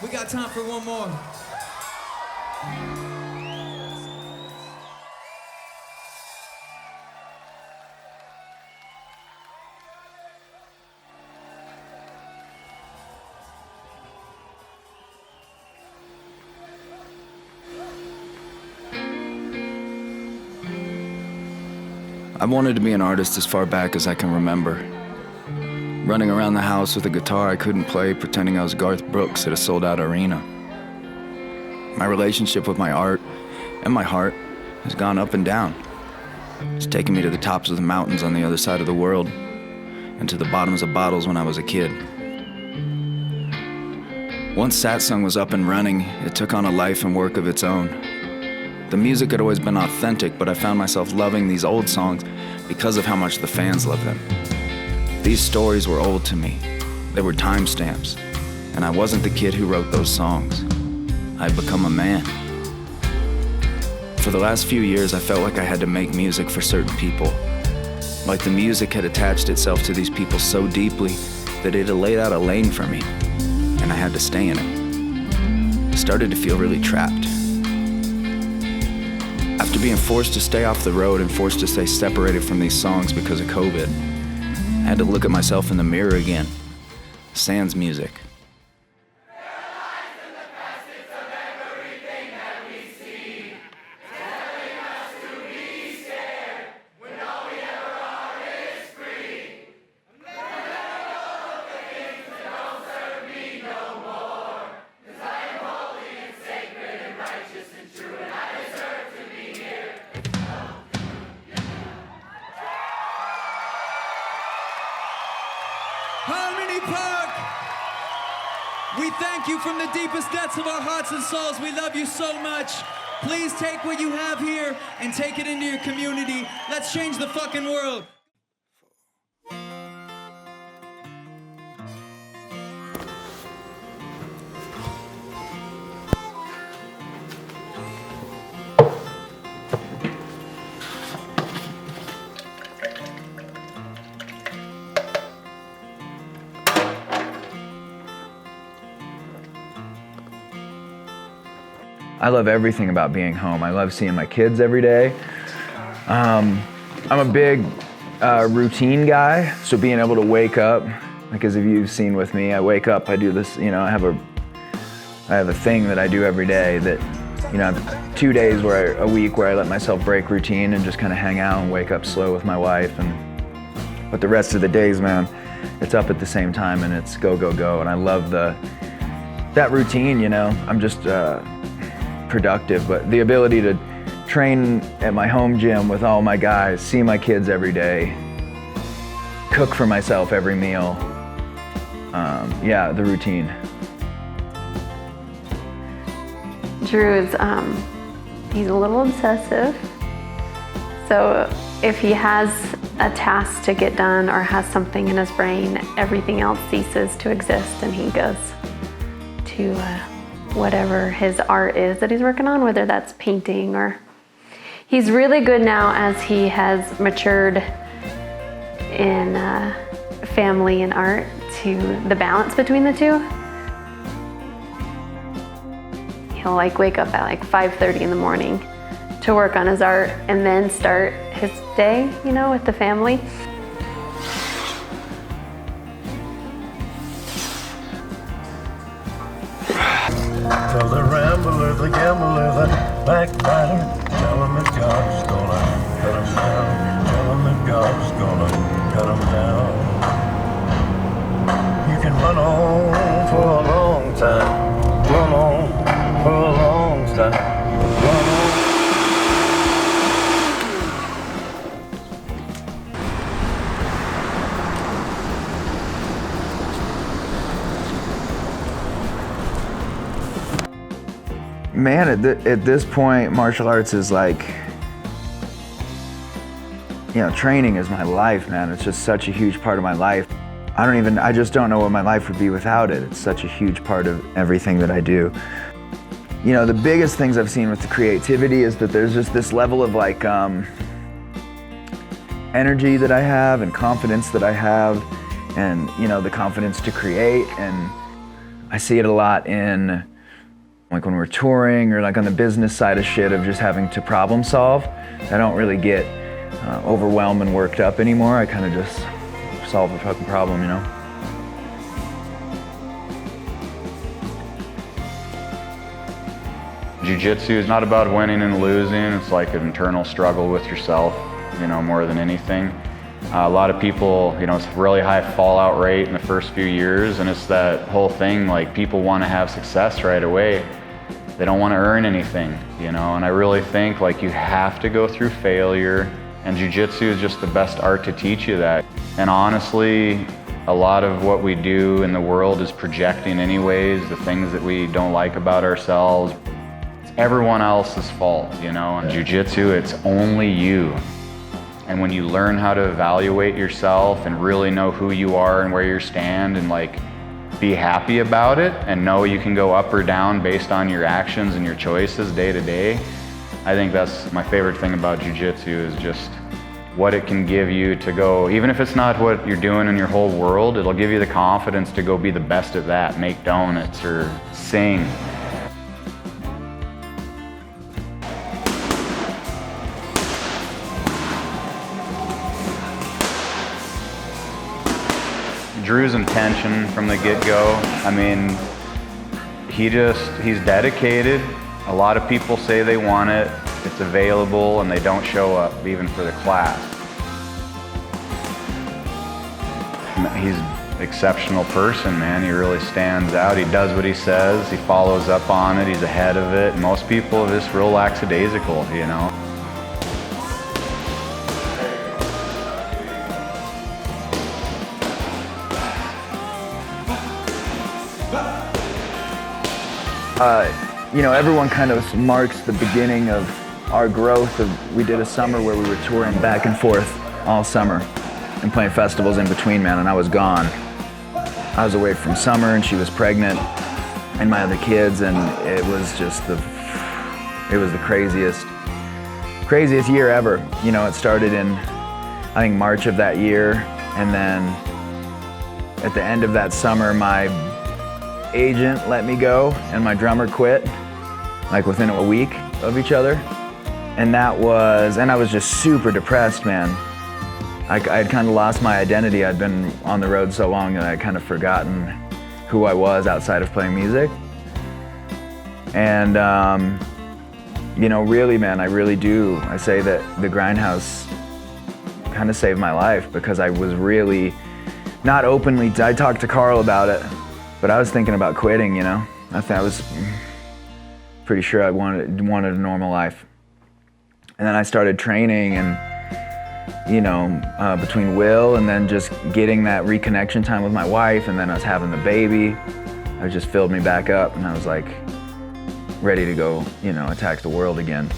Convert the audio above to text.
We got time for one more. I wanted to be an artist as far back as I can remember. Running around the house with a guitar I couldn't play, pretending I was Garth Brooks at a sold-out arena. My relationship with my art and my heart has gone up and down. It's taken me to the tops of the mountains on the other side of the world and to the bottoms of bottles when I was a kid. Once Satsang was up and running, it took on a life and work of its own. The music had always been authentic, but I found myself loving these old songs because of how much the fans loved them. These stories were old to me. They were timestamps, and I wasn't the kid who wrote those songs. I'd become a man. For the last few years, I felt like I had to make music for certain people. Like the music had attached itself to these people so deeply that it had laid out a lane for me, and I had to stay in it. I started to feel really trapped. After being forced to stay off the road and forced to stay separated from these songs because of COVID, I had to look at myself in the mirror again. Sans music. Harmony Park, we thank you from the deepest depths of our hearts and souls. We love you so much. Please take what you have here and take it into your community. Let's change the fucking world. I love everything about being home. I love seeing my kids every day. I'm a big routine guy, so being able to wake up, like as you've seen with me, I wake up, I do this, I have a thing that I do every day that, I have 2 days a week where I let myself break routine and just kind of hang out and wake up slow with my wife. But the rest of the days, man, it's up at the same time and it's go, go, go. And I love that routine, I'm just, productive, but the ability to train at my home gym with all my guys, see my kids every day, cook for myself every meal. The routine. Drew is, he's a little obsessive. So if he has a task to get done or has something in his brain, everything else ceases to exist and he goes to whatever his art is that he's working on, whether that's painting or... He's really good now as he has matured in family and art to the balance between the two. He'll wake up at 5:30 in the morning to work on his art and then start his day, with the family. Tell the rambler, the gambler, the backbiter, tell him that God's gonna cut him down. Tell him that God's gonna cut him down. You can run on for a long time, run on for a long time, run on. Man, at this point, martial arts is training is my life, man. It's just such a huge part of my life. I just don't know what my life would be without it. It's such a huge part of everything that I do. The biggest things I've seen with the creativity is that there's just this level of energy that I have and confidence that I have and, the confidence to create. And I see it a lot in like when we're touring or like on the business side of shit of just having to problem solve. I don't really get overwhelmed and worked up anymore. I kind of just solve the fucking problem, you know? Jiu-jitsu is not about winning and losing. It's like an internal struggle with yourself, you know, more than anything. A lot of people, you know, it's a really high fallout rate in the first few years, and it's that whole thing, like people want to have success right away. They don't want to earn anything, you know, and I really think like you have to go through failure, and jiu-jitsu is just the best art to teach you that. And honestly, a lot of what we do in the world is projecting anyways, the things that we don't like about ourselves. It's everyone else's fault, you know, in jiu-jitsu, it's only you. And when you learn how to evaluate yourself and really know who you are and where you stand and like be happy about it and know you can go up or down based on your actions and your choices day to day, I think that's my favorite thing about jiu-jitsu is just what it can give you to go, even if it's not what you're doing in your whole world, it'll give you the confidence to go be the best at that, make donuts or sing. Drew's intention from the get-go, I mean, he's dedicated. A lot of people say they want it, it's available, and they don't show up even for the class. He's an exceptional person, man. He really stands out. He does what he says, he follows up on it, he's ahead of it. Most people are just real lackadaisical, you know. You know, everyone kind of marks the beginning of our growth. We did a summer where we were touring back and forth all summer and playing festivals in between, man, and I was gone. I was away from Summer and she was pregnant and my other kids, and it was just the craziest year ever. You know, it started in, I think, March of that year, and then at the end of that summer, my agent let me go and my drummer quit, like within a week of each other. And I was just super depressed, man. I had kind of lost my identity. I'd been on the road so long that I'd kind of forgotten who I was outside of playing music. And, you know, really, man, I really do. I say that the Grindhouse kind of saved my life because I was really not openly, I talked to Carl about it, but I was thinking about quitting, you know. I was pretty sure I wanted a normal life. And then I started training and, you know, between Will and then just getting that reconnection time with my wife, and then us having the baby, it just filled me back up, and I was like ready to go, you know, attack the world again.